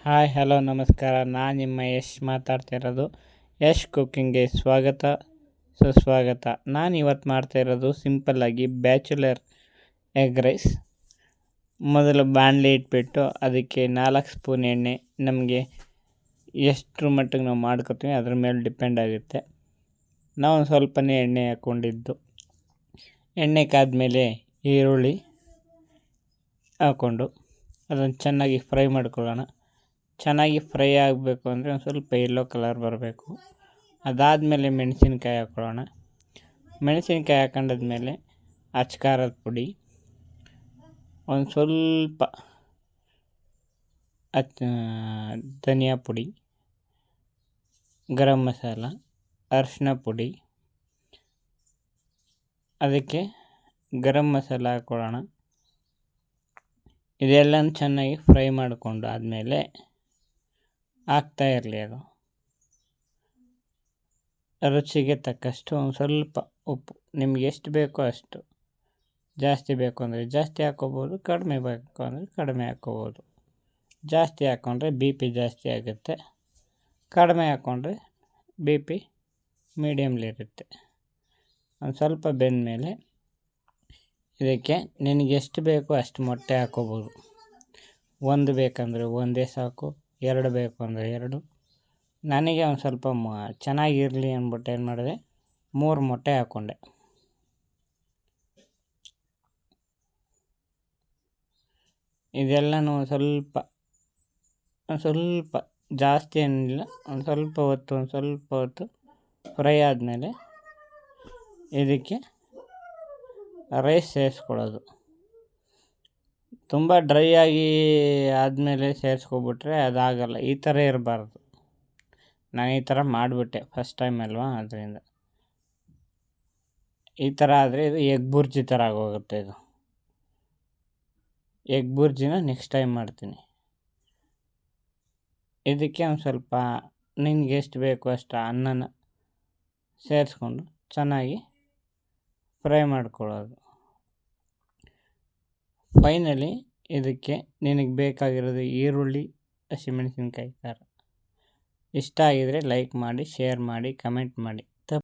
Hi hello ನಮಸ್ಕಾರ. ನಾನು ನಿಮ್ಮ ಯಶ್ ಮಾತಾಡ್ತಿರೋದು. ಯಶ್ ಕುಕ್ಕಿಂಗ್ಗೆ ಸ್ವಾಗತ ಸುಸ್ವಾಗತ. ನಾನು ಇವತ್ತು ಮಾಡ್ತಾಯಿರೋದು ಸಿಂಪಲ್ಲಾಗಿ ಬ್ಯಾಚುಲರ್ ಎಗ್ ರೈಸ್. ಮೊದಲು ಬಾಣಲೆ ಇಟ್ಬಿಟ್ಟು ಅದಕ್ಕೆ 4 ಸ್ಪೂನ್ ಎಣ್ಣೆ, ನಮಗೆ ಎಷ್ಟರ ಮಟ್ಟಿಗೆ ನಾವು ಮಾಡ್ಕೊತೀವಿ ಅದ್ರ ಮೇಲೆ ಡಿಪೆಂಡ್ ಆಗುತ್ತೆ. ನಾವು ಸ್ವಲ್ಪನೇ ಎಣ್ಣೆ ಹಾಕ್ಕೊಂಡಿದ್ದು. ಎಣ್ಣೆ ಕಾದ್ಮೇಲೆ ಈರುಳ್ಳಿ ಹಾಕ್ಕೊಂಡು ಅದನ್ನು ಚೆನ್ನಾಗಿ ಫ್ರೈ ಮಾಡ್ಕೊಳ್ಳೋಣ. ಚೆನ್ನಾಗಿ ಫ್ರೈ ಆಗಬೇಕು ಅಂದರೆ ಒಂದು ಸ್ವಲ್ಪ ಯೆಲ್ಲೋ ಕಲರ್ ಬರಬೇಕು. ಅದಾದಮೇಲೆ ಮೆಣಸಿನ್ಕಾಯಿ ಹಾಕ್ಕೊಳ್ಳೋಣ. ಮೆಣಸಿನ್ಕಾಯಿ ಹಾಕೊಂಡಾದ್ಮೇಲೆ ಅಚ್ಕಾರದ ಪುಡಿ, ಒಂದು ಸ್ವಲ್ಪ ಧನಿಯಾ ಪುಡಿ, ಗರಂ ಮಸಾಲ, ಅರಿಶಿನ ಪುಡಿ, ಅದಕ್ಕೆ ಗರಂ ಮಸಾಲ ಹಾಕ್ಕೊಳ್ಳೋಣ. ಇದೆಲ್ಲನೂ ಚೆನ್ನಾಗಿ ಫ್ರೈ ಮಾಡಿಕೊಂಡು ಆದಮೇಲೆ ಆಗ್ತಾ ಇರಲಿ. ಅದು ರುಚಿಗೆ ತಕ್ಕಷ್ಟು ಒಂದು ಸ್ವಲ್ಪ ಉಪ್ಪು, ನಿಮ್ಗೆ ಎಷ್ಟು ಬೇಕೋ ಅಷ್ಟು. ಜಾಸ್ತಿ ಬೇಕು ಅಂದರೆ ಜಾಸ್ತಿ ಹಾಕ್ಕೋಬೋದು, ಕಡಿಮೆ ಬೇಕು ಅಂದರೆ ಕಡಿಮೆ ಹಾಕ್ಕೋಬೋದು. ಜಾಸ್ತಿ ಹಾಕ್ಕೊಂಡ್ರೆ ಬಿ ಪಿ ಜಾಸ್ತಿ ಆಗುತ್ತೆ, ಕಡಿಮೆ ಹಾಕ್ಕೊಂಡ್ರೆ ಬಿ ಪಿ ಮೀಡಿಯಮ್ಲಿರುತ್ತೆ. ಒಂದು ಸ್ವಲ್ಪ ಬೆಂದಮೇಲೆ ಇದಕ್ಕೆ ನಿನಗೆ ಎಷ್ಟು ಬೇಕೋ ಅಷ್ಟು ಮೊಟ್ಟೆ ಹಾಕ್ಕೋಬೋದು. ಒಂದು ಬೇಕಂದರೆ ಒಂದೇ ಸಾಕು, 2 ಬೇಕು ಅಂದರೆ 2. ನನಗೆ ಒಂದು ಸ್ವಲ್ಪ ಚೆನ್ನಾಗಿರಲಿ ಅಂದ್ಬಿಟ್ಟು ಏನು ಮಾಡಿದೆ, 3 ಮೊಟ್ಟೆ ಹಾಕ್ಕೊಂಡೆ. ಇದೆಲ್ಲನೂ ಸ್ವಲ್ಪ ಜಾಸ್ತಿ ಏನಿಲ್ಲ, ಒಂದು ಸ್ವಲ್ಪ ಹೊತ್ತು ಫ್ರೈ ಆದಮೇಲೆ ಇದಕ್ಕೆ ರೈಸ್ ಸೇರಿಸ್ಕೊಳ್ಳೋದು. ತುಂಬ ಡ್ರೈ ಆಗಿ ಆದಮೇಲೆ ಸೇರಿಸ್ಕೊಬಿಟ್ರೆ ಅದಾಗಲ್ಲ. ಈ ಥರ ಇರಬಾರ್ದು. ನಾನು ಈ ಥರ ಮಾಡಿಬಿಟ್ಟೆ ಫಸ್ಟ್ ಟೈಮ್ ಅಲ್ವಾ, ಅದರಿಂದ ಈ ಥರ ಆದರೆ ಇದು ಎಗ್ ಬುರ್ಜಿ ಥರ ಆಗೋಗುತ್ತೆ. ಇದು ಎಗ್ ಬುರ್ಜಿನ ನೆಕ್ಸ್ಟ್ ಟೈಮ್ ಮಾಡ್ತೀನಿ. ಇದಕ್ಕೆ ಒಂದು ಸ್ವಲ್ಪ ನಿನಗೆ ಎಷ್ಟು ಬೇಕೋ ಅಷ್ಟು ಅನ್ನನ ಸೇರಿಸ್ಕೊಂಡು ಚೆನ್ನಾಗಿ ಫ್ರೈ ಮಾಡ್ಕೊಳ್ಳೋದು. ಫೈನಲಿ ಇದಕ್ಕೆ ನಿನಗೆ ಬೇಕಾಗಿರೋದು ಈರುಳ್ಳಿ, ಹಸಿಮೆಣಸಿನ್ಕಾಯಿ, ಖಾರ. ಇಷ್ಟ ಆಗಿದರೆ ಲೈಕ್ ಮಾಡಿ, ಶೇರ್ ಮಾಡಿ, ಕಮೆಂಟ್ ಮಾಡಿ.